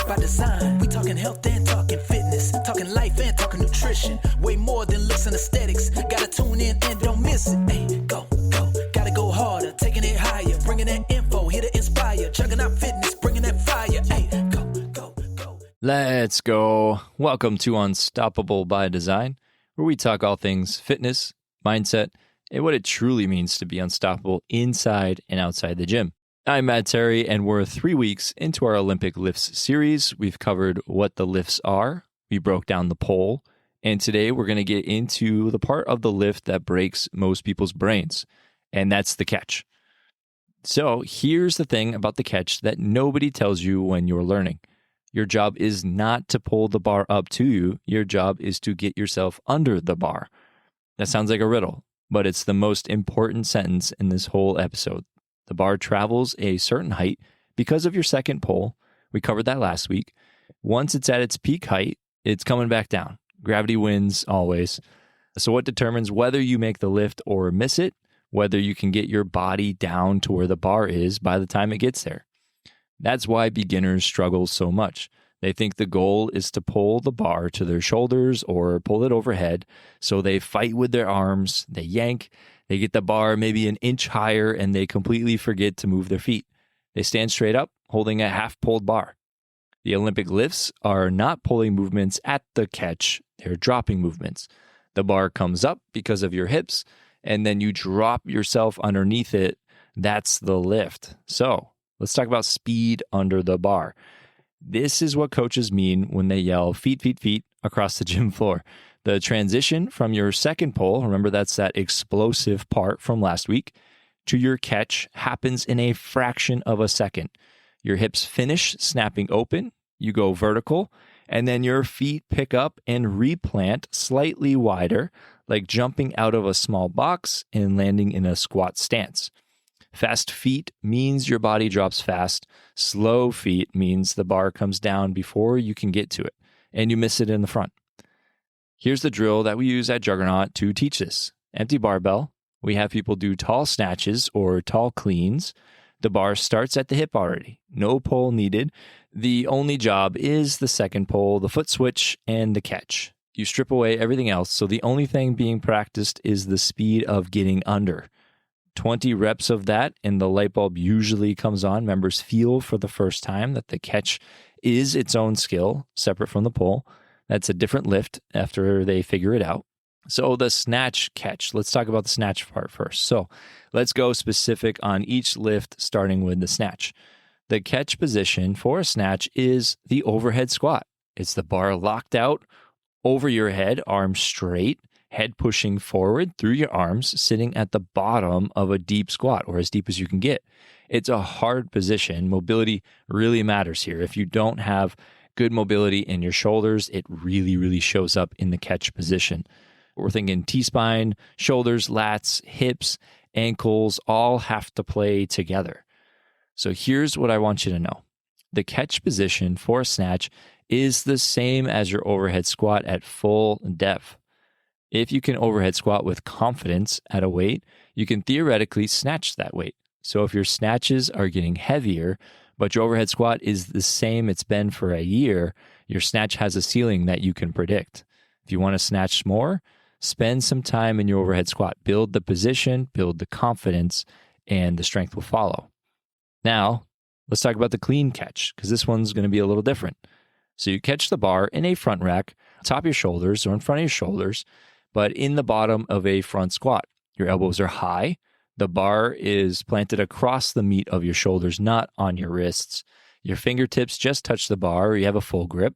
by design. We talking health and talking fitness, talking life and talking nutrition. Way more than looks and aesthetics. Gotta tune in and don't miss it. Hey, go, gotta go harder, taking it higher, bringing that info here to inspire, chugging out fitness, bringing that fire. Hey, go. Let's go. Welcome to Unstoppable by Design, where we talk all things fitness, mindset, and what it truly means to be unstoppable inside and outside the gym. I'm Matt Terry, and we're 3 weeks into our Olympic lifts series. We've covered what the lifts are. We broke down the pole. And today we're going to get into the part of the lift that breaks most people's brains, and that's the catch. So here's the thing about the catch that nobody tells you when you're learning. Your job is not to pull the bar up to you. Your job is to get yourself under the bar. That sounds like a riddle, but it's the most important sentence in this whole episode. The bar travels a certain height because of your second pull. We covered that last week. Once it's at its peak height, it's coming back down. Gravity wins always. So what determines whether you make the lift or miss it? Whether you can get your body down to where the bar is by the time it gets there. That's why beginners struggle so much. They think the goal is to pull the bar to their shoulders or pull it overhead. So they fight with their arms, they yank, they get the bar maybe an inch higher, and they completely forget to move their feet. They stand straight up, holding a half-pulled bar. The Olympic lifts are not pulling movements at the catch, they're dropping movements. The bar comes up because of your hips, and then you drop yourself underneath it. That's the lift. So let's talk about speed under the bar. This is what coaches mean when they yell feet, feet, feet across the gym floor. The transition from your second pull, remember that's that explosive part from last week, to your catch happens in a fraction of a second. Your hips finish snapping open, you go vertical, and then your feet pick up and replant slightly wider, like jumping out of a small box and landing in a squat stance. Fast feet means your body drops fast. Slow feet means the bar comes down before you can get to it, and you miss it in the front. Here's the drill that we use at Juggernaut to teach this. Empty barbell. We have people do tall snatches or tall cleans. The bar starts at the hip already. No pull needed. The only job is the second pull, the foot switch, and the catch. You strip away everything else, so the only thing being practiced is the speed of getting under. 20 reps of that, and the light bulb usually comes on. Members feel for the first time that the catch is its own skill, separate from the pull. That's a different lift after they figure it out. So the snatch catch, let's talk about the snatch part first. So let's go specific on each lift, starting with the snatch. The catch position for a snatch is the overhead squat. It's the bar locked out over your head, arms straight, head pushing forward through your arms, sitting at the bottom of a deep squat, or as deep as you can get. It's a hard position. Mobility really matters here. If you don't have good mobility in your shoulders, it really shows up in the catch position. We're thinking T-spine, shoulders, lats, hips, ankles, all have to play together. So here's what I want you to know. The catch position for a snatch is the same as your overhead squat at full depth. If you can overhead squat with confidence at a weight, you can theoretically snatch that weight. So if your snatches are getting heavier, but your overhead squat is the same it's been for a year, your snatch has a ceiling that you can predict. If you want to snatch more, spend some time in your overhead squat. Build the position, build the confidence, and the strength will follow. Now, let's talk about the clean catch, because this one's going to be a little different. So you catch the bar in a front rack, top of your shoulders or in front of your shoulders, but in the bottom of a front squat. Your elbows are high. The bar is planted across the meat of your shoulders, not on your wrists. Your fingertips just touch the bar, or you have a full grip.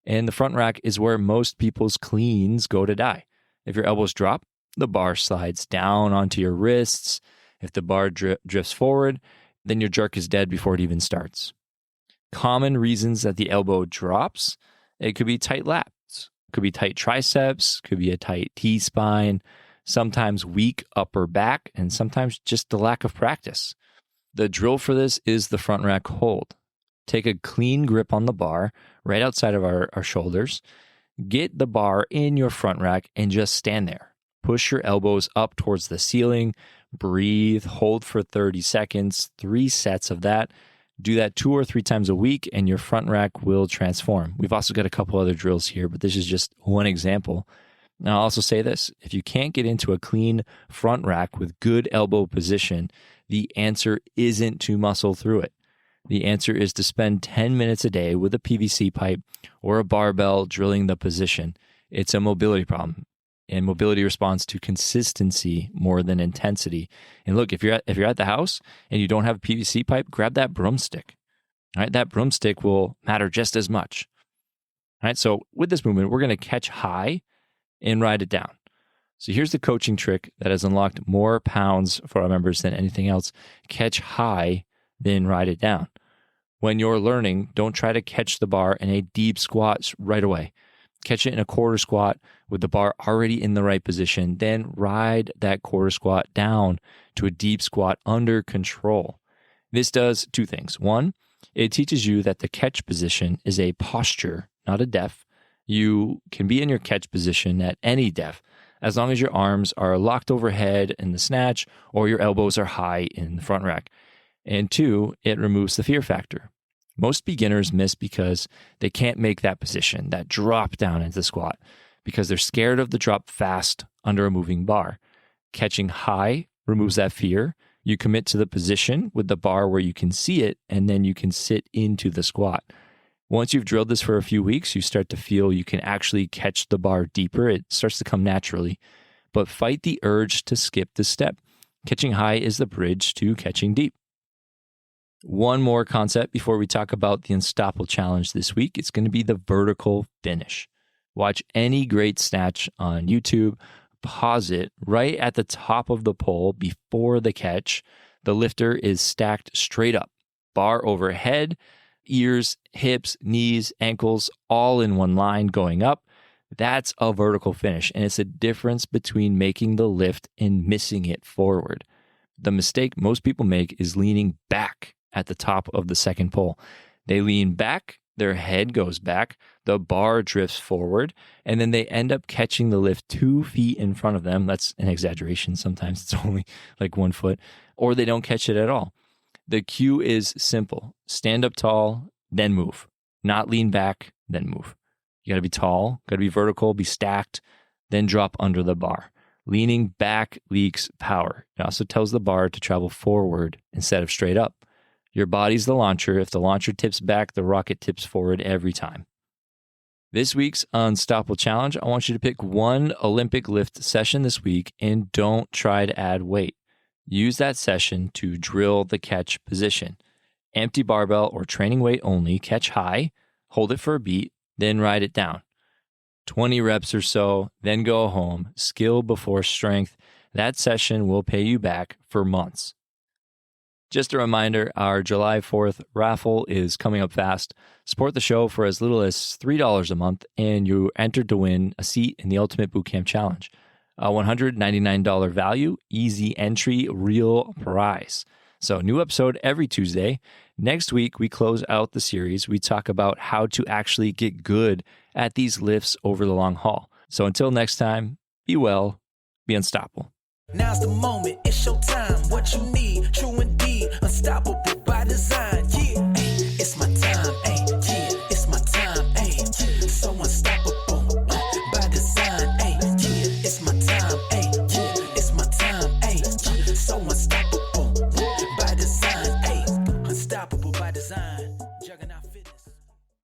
And the front rack is where most people's cleans go to die. If your elbows drop, the bar slides down onto your wrists. If the bar drifts forward, then your jerk is dead before it even starts. Common reasons that the elbow drops, it could be tight lats, could be tight triceps, could be a tight T-spine, sometimes weak upper back, and sometimes just the lack of practice. The drill for this is the front rack hold. Take a clean grip on the bar right outside of our shoulders. Get the bar in your front rack and just stand there. Push your elbows up towards the ceiling. Breathe. Hold for 30 seconds. 3 sets of that. Do that 2 or 3 times a week and your front rack will transform. We've also got a couple other drills here, but this is just one example. Now, I'll also say this. If you can't get into a clean front rack with good elbow position, the answer isn't to muscle through it. The answer is to spend 10 minutes a day with a PVC pipe or a barbell drilling the position. It's a mobility problem, and mobility responds to consistency more than intensity. And look, if you're at the house and you don't have a PVC pipe, grab that broomstick. All right, that broomstick will matter just as much. All right, so with this movement, we're going to catch high and ride it down. So here's the coaching trick that has unlocked more pounds for our members than anything else. Catch high, then ride it down. When you're learning, don't try to catch the bar in a deep squat right away. Catch it in a quarter squat with the bar already in the right position. Then ride that quarter squat down to a deep squat under control. This does 2 things. 1, it teaches you that the catch position is a posture, not a depth. You can be in your catch position at any depth as long as your arms are locked overhead in the snatch or your elbows are high in the front rack. And 2, it removes the fear factor. Most beginners miss because they can't make that position, that drop down into the squat, because they're scared of the drop fast under a moving bar. Catching high removes that fear. You commit to the position with the bar where you can see it, and then you can sit into the squat. Once you've drilled this for a few weeks, you start to feel you can actually catch the bar deeper. It starts to come naturally. But fight the urge to skip the step. Catching high is the bridge to catching deep. One more concept before we talk about the Unstoppable Challenge this week. It's going to be the vertical finish. Watch any great snatch on YouTube. Pause it right at the top of the pole before the catch. The lifter is stacked straight up. Bar overhead, ears, hips, knees, ankles, all in one line going up. That's a vertical finish, and it's a difference between making the lift and missing it forward. The mistake most people make is leaning back at the top of the second pole. They lean back, their head goes back, the bar drifts forward, and then they end up catching the lift 2 feet in front of them. That's an exaggeration. Sometimes it's only like 1 foot, or they don't catch it at all. The cue is simple. Stand up tall, then move. Not lean back, then move. You got to be tall, got to be vertical, be stacked, then drop under the bar. Leaning back leaks power. It also tells the bar to travel forward instead of straight up. Your body's the launcher. If the launcher tips back, the rocket tips forward every time. This week's Unstoppable Challenge, I want you to pick one Olympic lift session this week and don't try to add weight. Use that session to drill the catch position. Empty barbell or training weight only, catch high, hold it for a beat, then ride it down. 20 reps or so, then go home. Skill before strength. That session will pay you back for months. Just a reminder, our July 4th raffle is coming up fast. Support the show for as little as $3 a month, and you're entered to win a seat in the Ultimate Bootcamp Challenge. A $199 value, easy entry, real prize. So new episode every Tuesday. Next week, we close out the series. We talk about how to actually get good at these lifts over the long haul. So until next time, be well, be unstoppable. Now's the moment, it's your time. What you need, true indeed, unstoppable by design.